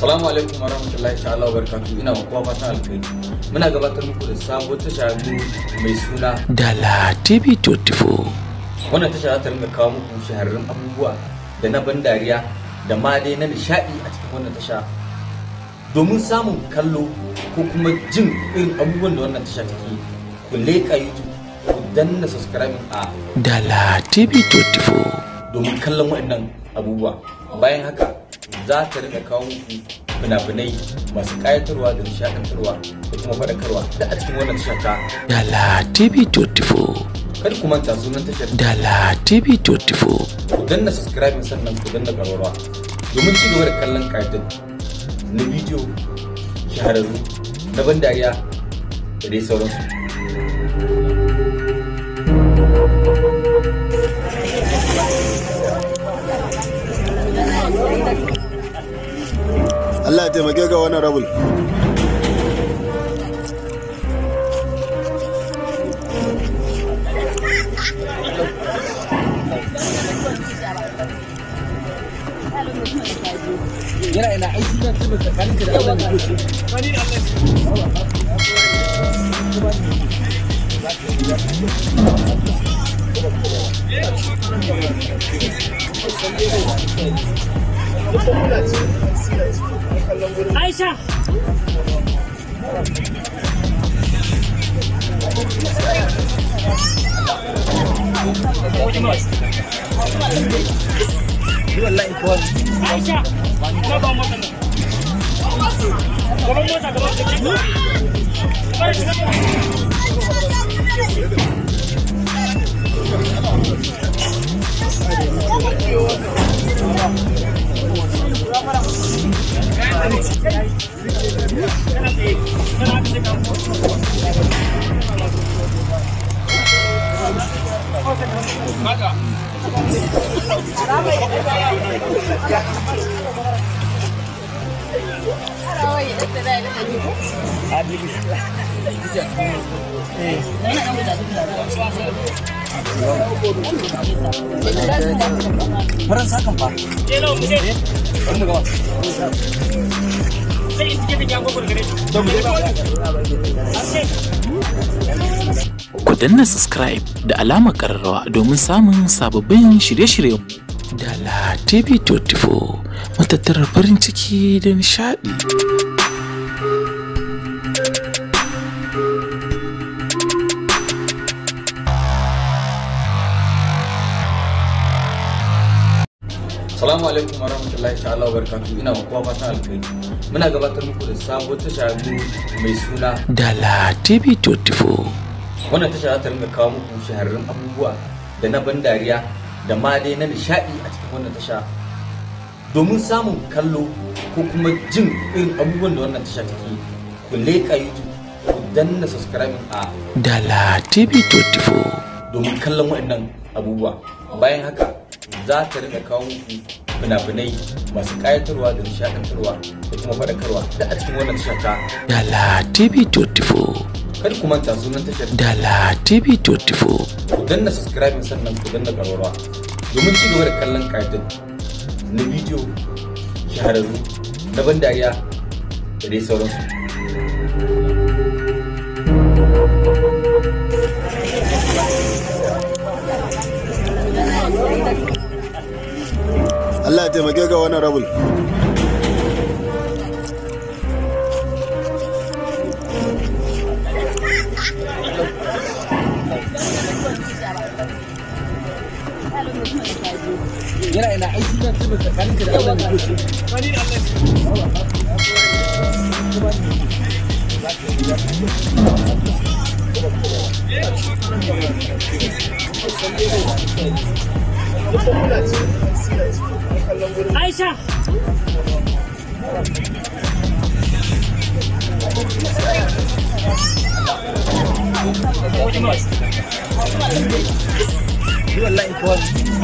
Assalamu alaikum warahmatullahi ta'ala wabarakatuh. Ina wa kowa fatan alkhairi. Muna gabatar muku da sabuwar tasha mai suna Dala TV 24. Wannan tasha za ta rinka kawo muku shahararrun abubuwa da na ban dariya da ma dai na nishadi a cikin wannan tasha. Domin samun kallo ko kuma jin irin abubuwan da wannan tasha take, ku leƙa YouTube, ku danna subscribing a Dala TV 24 domin kallon waɗannan abubuwa. Bayan haka za ta rika kawo muku fina-finai masu ƙayatarwa da nishaɗantarwa da kuma faɗakarwa da a cikin wannan tashar ta Dala TV 24. Kada ku manta sunan tashar Dala TV 24. ku danna subscribing sannan ku danna ƙararrawa domin ci gaba da kallon ƙayatar na bidiyo shahararru na ban dariya da dai sauransu. Allah ya taimake ga wannan rabul. Yana ina aiki na cikin tsakanin da Allah ne ko Aisha. Aisha. Faran sakan fa. Ku danna subscribe da alamar ƙararrawa domin samun sababbin shirye-shiryen Dala TV 24. Matattarar farin ciki da nishaɗi. Assalamu alaikum warahmatullahi ta'ala wabarakatuh. Ina wa kowa fatan alkhairi. Muna gabatar muku da sabuwar tasha mai suna Dala TV 24. Wannan tasha za ta rinka kawo muku shahararrun abubuwa da na ban dariya da ma dai na nishadi a cikin wannan tasha. Domin samun kallo ko kuma jin irin abubuwan da wannan tasha take, ku leƙa YouTube, ku danna subscribing a Dala TV 24. domin kallon waɗannan abubuwa. Bayan haka za ta rika kawo muku fina-finai masu ƙayatarwa da nishaɗantarwa da kuma faɗakarwa da a cikin wannan tashar ta Dala TV 24. Kada ku manta sunan tashar Dala TV 24. ku danna subscribing sannan ku danna ƙararrawa domin ci gaba da kallon ƙayatar na bidiyo shahararru na ban dariya da dai sauransu. Allah ya taimake ga wannan rabul. Yana ina aiki na cikin tsakanin da Allah ne ko Aisha.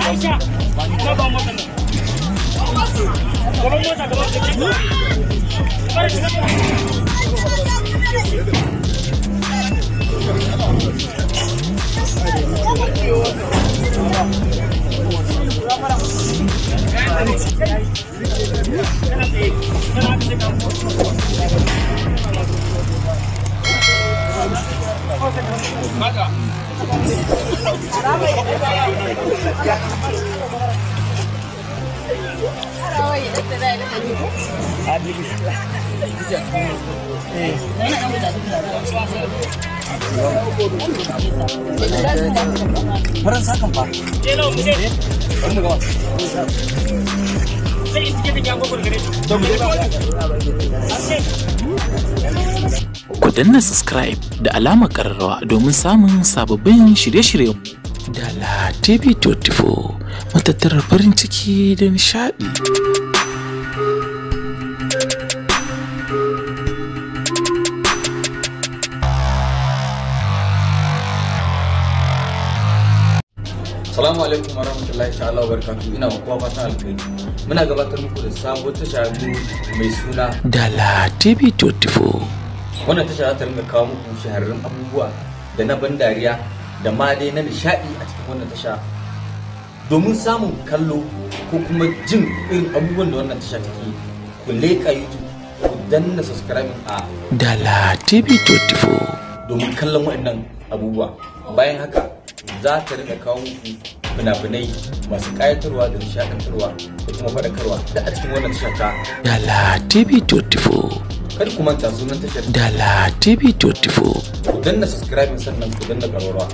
Aisha. Aisha. Faran sakan fa. Ku danna subscribe da alamar ƙararrawa domin samun sababbin shirye-shiryen Dala TV 24 matattarar farin ciki da nishaɗi. Assalamu alaikum warahmatullahi ta'ala wabarakatuh. Ina ma kowa fatan alkhairi. Muna gabatar muku da sabon tasha mai suna Dala TV 24. Wannan tasha za ta rinka kawo muku shahararrun abubuwa da na ban dariya da ma dai na nishadi a cikin wannan tasha. Domin samun kallo ko kuma jin irin abubuwan da wannan tasha take, ku leƙa YouTube, ku danna subscribe a Dala TV 24 domin kallon waɗannan abubuwa. Bayan haka za ta rika kawo muku fina-finai masu ƙayatarwa da nishaɗantarwa da kuma faɗakarwa da a cikin wannan tashar ta Dala TV 24. Kar ku manta sunan tashar Dala TV 24. ku danna subscribing sannan ku danna ƙararrawa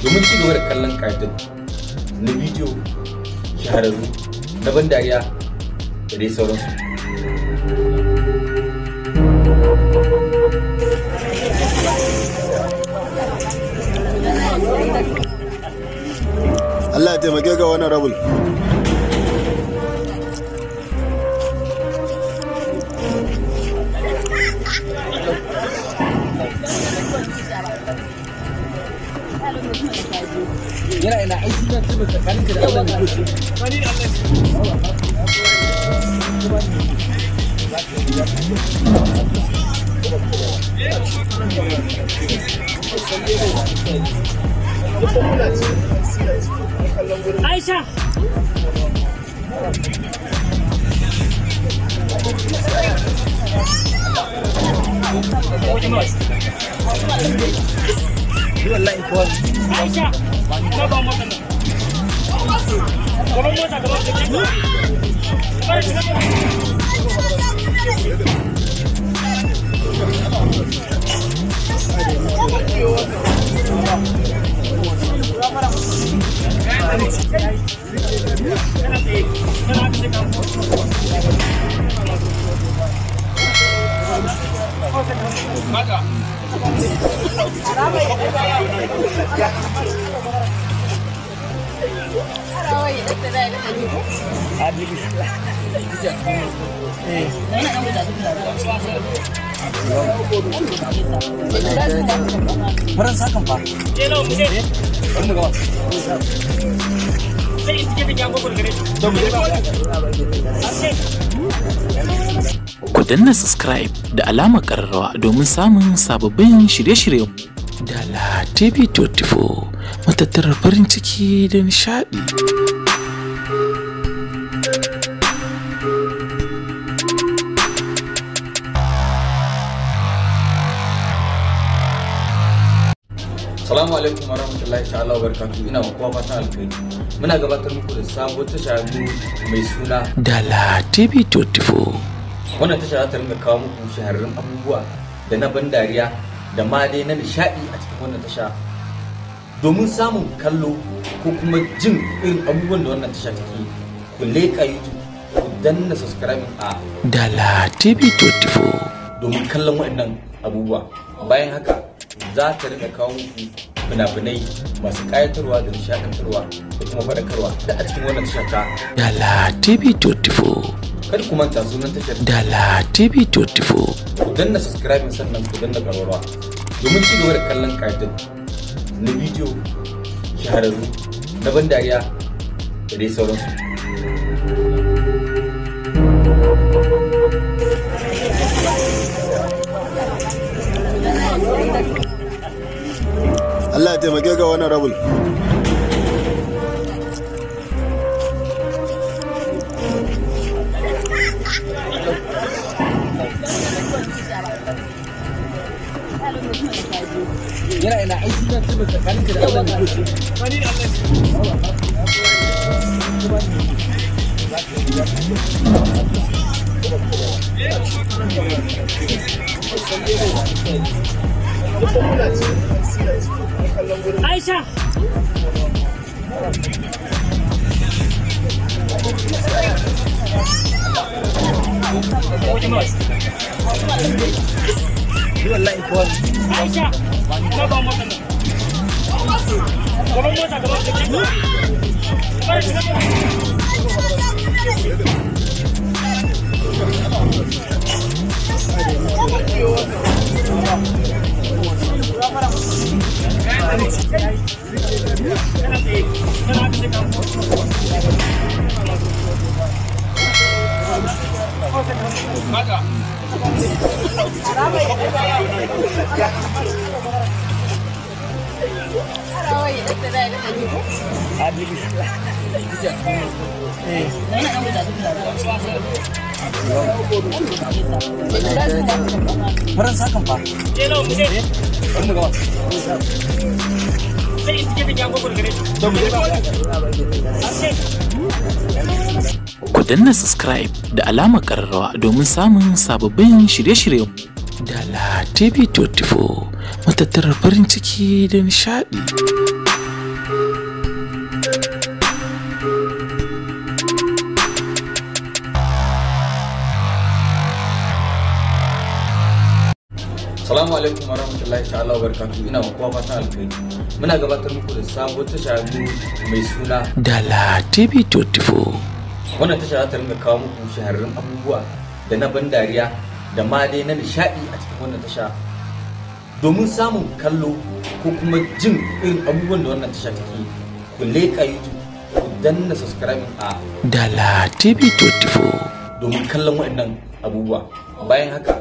domin ci gaba da kallon ƙayatar na bidiyo shahararru na ban dariya da dai sauransu. Allah ya taimake ga wani rabul. Yana ina aiki na tuba tsakanin da Allah ne kuke. Aisha. Aisha. Ina ba mota nan. Gaban mota gaban mota. Faran sakan fa. Ku danna subscribe da alamar ƙararrawa domin samun sababbin shirye-shiryen Dala TV 24 matattarar farin ciki da nishaɗi. Assalamu alaikum warahmatullahi ta'ala wabarakatuh. Ina ma kowa fatan alkhairi. Muna gabatar muku da sabon tasha mai suna Dala TV 24. Wannan tasha za ta rinka kawo muku shahararrun abubuwa da na ban dariya da ma dai na nishadi a cikin wannan tasha. Domin samun kallo ko kuma jin irin abubuwan da wannan tasha take, ku leƙa YouTube, ku danna subscribe a Dala TV 24. domin kallon waɗannan abubuwa. Bayan haka za ta rika kawo muku fina-finai masu ƙayatarwa da nishaɗantarwa da kuma faɗakarwa da a cikin wannan tashar ta Dala TV 24. Kar ku manta sunan tashar Dala TV 24. ku danna subscribing sannan ku danna ƙararrawa domin ci gaba da kallon ƙayatar na bidiyo shahararru na ban dariya da dai sauransu. Allah ya taimake ga wani rabul. Yana ina aiki na tuba tsakanin da Allah ne kuke. Aisha. Aisha. Na ba mota nan. Gaban mota gaban Baran sakan fa. Hello, muje. Bari mu gaba. Sai in tike da gogo gare shi. To mu je. Ku danna subscribe da alamar ƙararrawa domin samun sababbin shirye-shiryen Dala TV 24 matattarar farin ciki da nishaɗi. Assalamu alaikum warahmatullahi ta'ala wabarakatuh. Ina wa kowa fatan alkhairi. Muna gabatar muku da sabon tasha mai suna Dala TV 24. Wannan tasha za ta rinka kawo muku shahararrun abubuwa da na ban dariya da ma dai na nishadi a cikin wannan tasha. Domin samun kallo ko kuma jin irin abubuwan da wannan tasha take, ku leƙa YouTube, ku danna subscribe a Dala TV 24 domin kallon waɗannan abubuwa. Bayan haka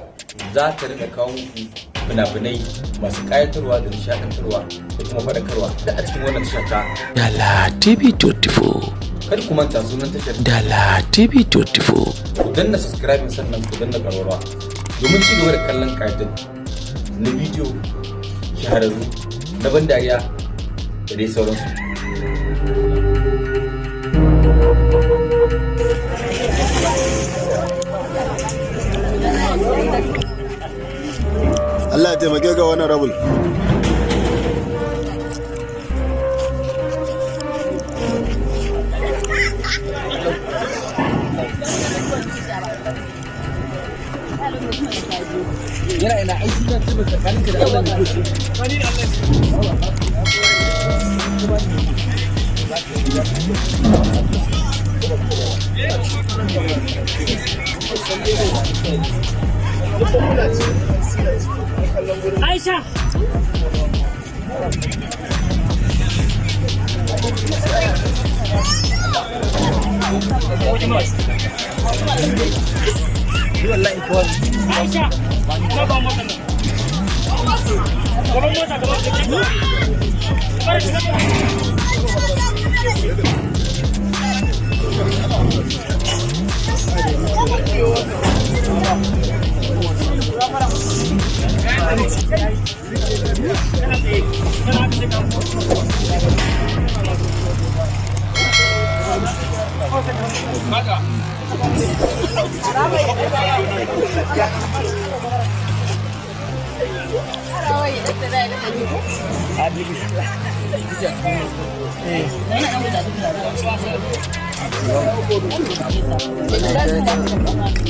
za ta rika kawo muku fina-finai masu ƙayatarwa da nishaɗantarwa da kuma faɗakarwa da a cikin wannan tashar ta Dala TV 24. Kar ku manta sunan tashar Dala TV 24. ku danna subscribing sannan ku danna ƙararrawa domin ci gaba da kallon ƙayatar na bidiyo shahararru na ban dariya da dai sauransu. Allah ya taimake ga wannan rabul. Yana ina aiki na cikin tsakaninka da Allah ne. Aisha. Aisha. Na ba mota nan. Gaban mota gaban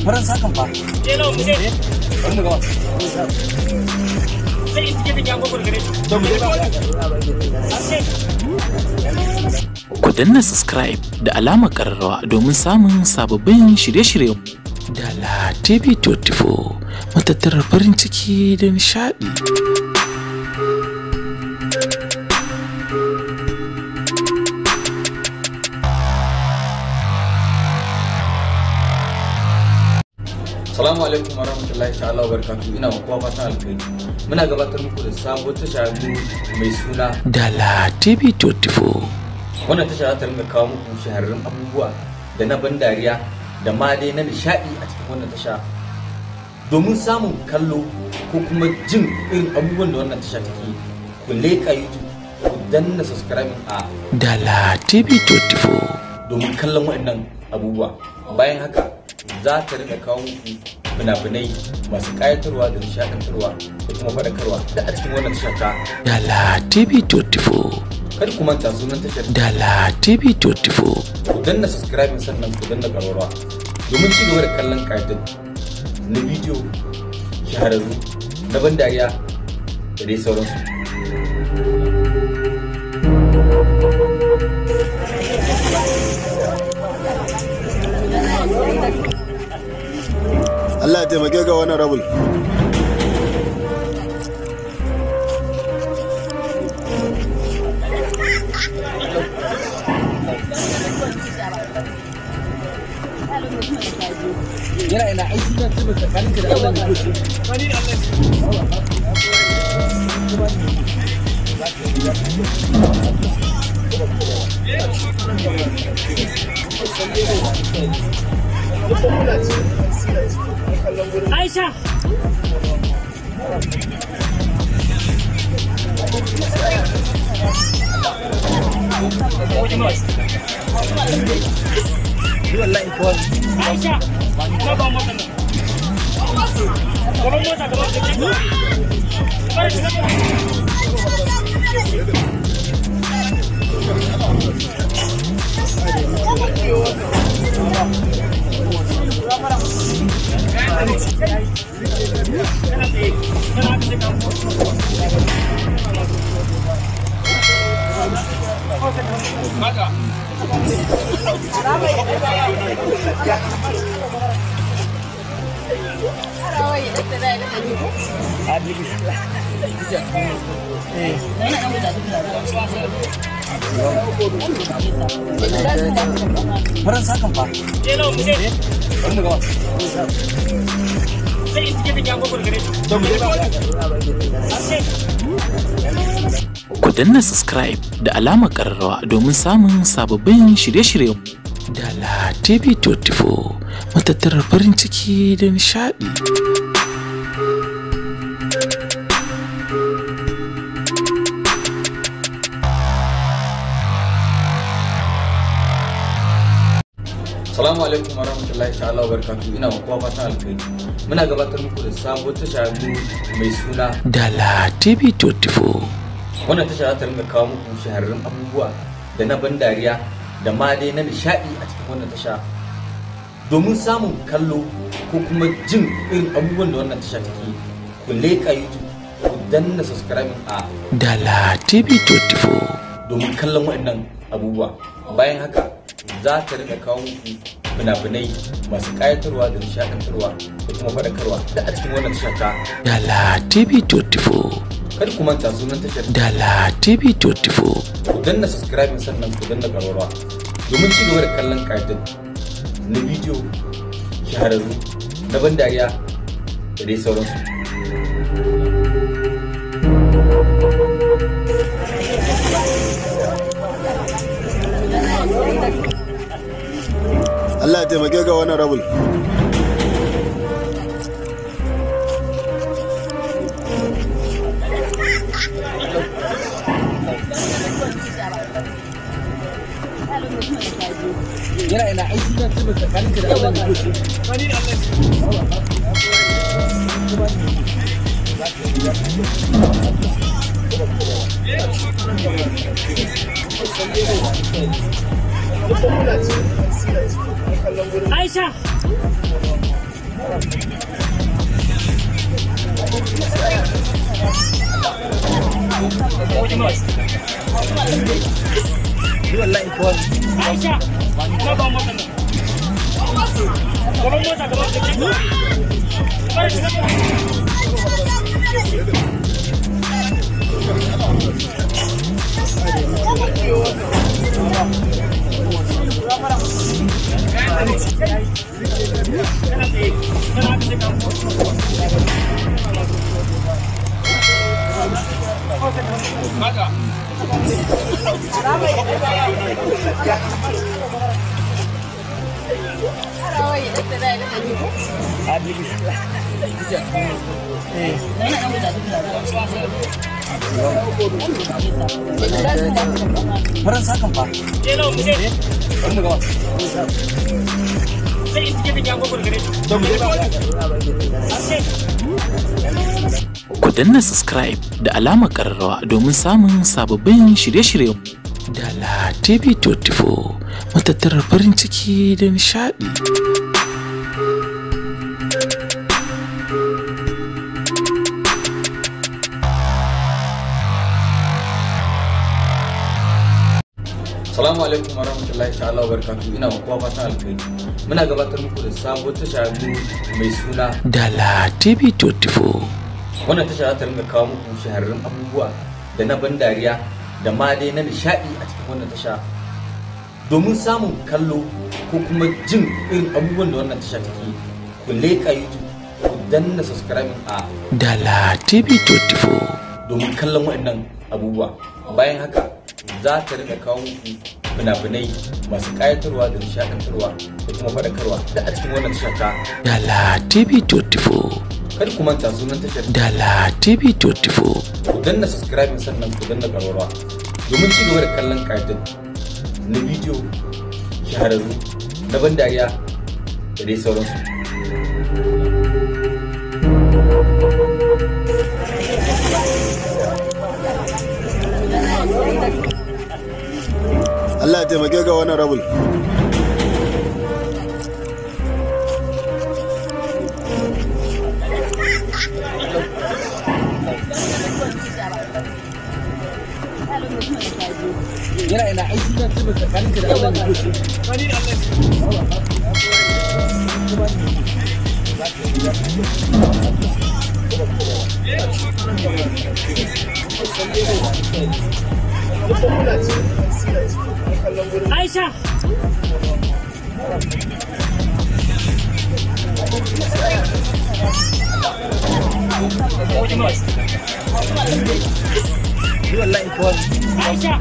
Baran sakan fa. Hello, muje. Bari mu gaba. Sai in tike da gogo gare shi. To mu je. Ku danna subscribe da alamar ƙararrawa domin samun sababbin shirye-shiryen Dala TV 24 matattarar farin ciki da nishaɗi. Assalamu alaikum warahmatullahi ta'ala wabarakatuh. Ina wa kowa fatan alkhairi. Muna gabatar muku da sabon tasha mai suna Dala TV 24. Wannan tasha za ta rinka kawo muku shahararrun abubuwa da na ban dariya da ma dai na nishadi a cikin wannan tasha. Domin samun kallo ko kuma jin irin abubuwan da wannan tasha take, ku leƙa YouTube, ku danna subscribe a Dala TV 24. domin kallon waɗannan abubuwa. Bayan haka za ta rika kawo muku fina-finai masu kayatarwa da nishadantarwa da kuma faɗakarwa da a cikin wannan tashar ta Dala TV 24. Kar ku manta sunan tashar Dala TV 24. ku danna subscribing sannan ku danna ƙararrawa domin ci gaba da kallon kayatattu na bidiyo shahararru na ban dariya da dai sauransu. Allah ya taimake ga wani rabul. Yana ina aiki na cikin tsakanin da Allah ne ko Aisha. Aisha. Ka ba mota nan. Gaban mota gaban ka. Faran sakan fa. Hello, mu je. Wanda gaba. Sai in tike da gogon gare shi. Ku danna subscribe da alamar ƙararrawa domin samun sababbin shirye-shiryen Dala TV 24 matattarar farin ciki da nishaɗi. Assalamu alaikum warahmatullahi ta'ala wabarakatuh. Ina wa kowa fatan alkhairi. Muna gabatar muku da sabuwar tasha mai suna Dala TV 24. Wannan tasha za ta rinka kawo muku shahararrun abubuwa da na ban dariya da ma dai na nishadi a cikin wannan tasha. Domin samun kallo ko kuma jin irin abubuwan da wannan tasha take, ku leƙa YouTube, ku danna subscribing a Dala TV 24. domin kallon waɗannan abubuwa. Bayan haka za ta rika kawo muku fina-finai masu kayatarwa da nishadantarwa da kuma faɗakarwa da a cikin wannan tashar ta Dala TV 24. kar ku manta sunan tashar Dala TV 24. ku danna subscribing sannan ku danna ƙararrawa domin ci gaba da kallon kayatattu na bidiyo shahararru na ban dariya da dai sauransu. Allah ya taimake ga wani rabul. Yana ina aiki na cikin tsakanin da Allah ne ko Aisha. Aisha. Ka ba mota nan. Gaban mota gaban ka. Faran sakan fa. Hello, mu je. Wanda gaba. sai in cike da gogor gare shi. Ku danna subscribe da alamar ƙararrawa domin samun sababbin shirye-shiryen Dala TV 24 matattarar farin ciki da nishaɗi. Assalamu alaikum warahmatullahi ta'ala wabarakatuh. Ina wa kowa fatan alkhairi. Muna gabatar muku da sabon tasha mai suna Dala TV 24. Wannan tasha za ta ringa kawo muku shahararrun abubuwa da na ban dariya da ma dai na nishadi a cikin wannan tasha. Domin samun kallo ko kuma jin irin abubuwan da wannan tasha take, ku leƙa YouTube, ku danna subscribe a Dala TV 24 domin kallon waɗannan abubuwa. Bayan haka za ta rika kawo muku fina-finai masu ƙayatarwa da nishaɗantarwa da kuma faɗakarwa da a cikin wannan tashar ta Dala TV 24. Kar ku manta sunan tashar Dala TV 24. ku danna subscribing sannan ku danna ƙararrawa domin ci gaba da kallon ƙayatar na bidiyo shahararru na ban dariya da dai sauransu. Allah ya taimake ga wani rabul. Yana ina aiki na cikin tsakanin da Allah ne kuke. Aisha. Aisha.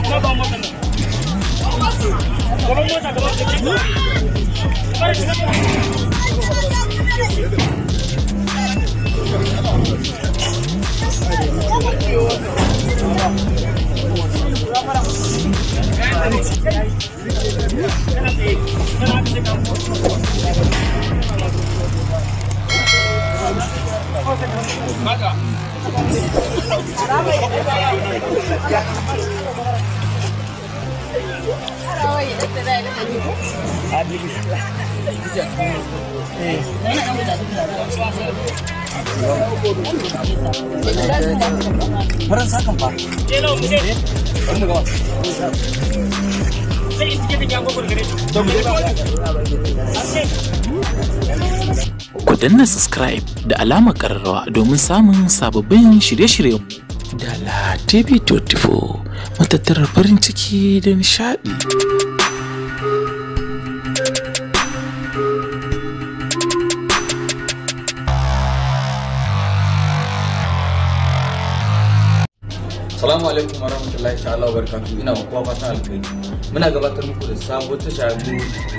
Ka ba mota nan. Gaban mota gaban. Faran sakan fa. Hello, mu je. Wanda gaba. Sai in cike da gogor gare shi. Ku danna subscribe da alamar ƙararrawa domin samun sababbin shirye-shiryen Dala TV 24 matattarar farin ciki da nishaɗi. Assalamu alaikum warahmatullahi ta'ala wabarakatuh. Ina wa kowa fatan alkhairi. Muna gabatar muku da sabon tasha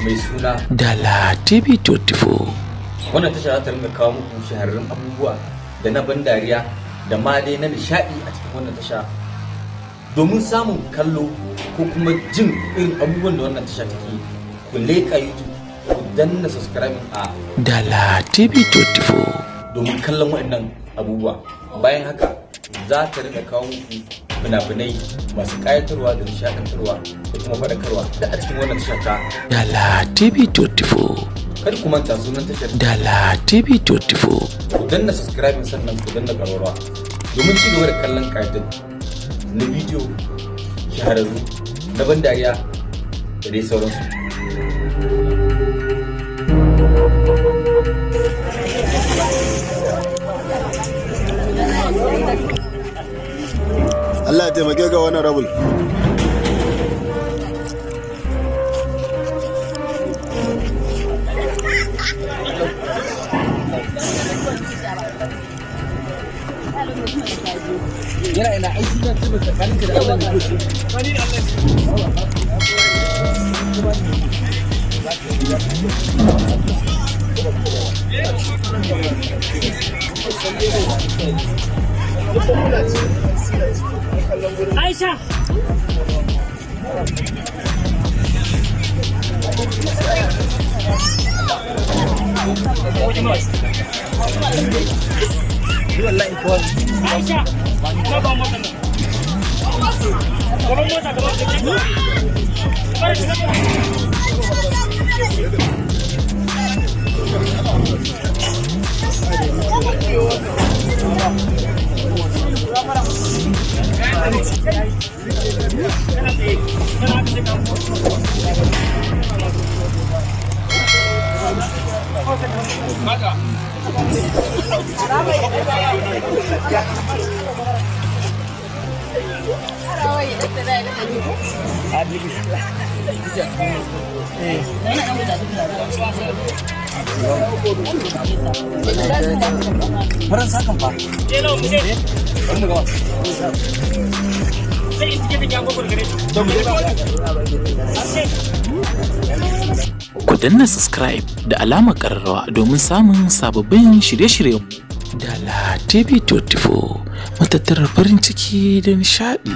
mai suna Dala TV 24. Wannan tasha za ta ringa kawo muku shahararrun abubuwa da na ban dariya da ma dai na nishadi a cikin wannan tasha. Domin samun kallo ko kuma jin irin abubuwan da wannan tasha take, ku leƙa YouTube, ku danna subscribe a Dala TV 24. domin kallon waɗannan abubuwa. Bayan haka za ta rika kawo muku fina-finai masu ƙayatarwa da nishaɗantarwa da kuma faɗakarwa da a cikin wannan tashar ta Dala TV 24. Kar ku manta sunan tashar Dala TV 24. ku danna subscribing sannan ku danna ƙararrawa domin ci gaba da kallon ƙayatar na bidiyo shahararru na ban dariya da dai sauransu. Allah ya taimake ga wani rabul. Yana ina aiki na cikin tsakanin da Allah ne kuke. Aisha. Aisha, na ba motar nan. Gaban mota gaban Faran sakan fa. Ku danna subscribe da alamar ƙararrawa domin samun sababbin shirye-shiryen Dala TV 24 matattarar farin ciki da nishaɗi.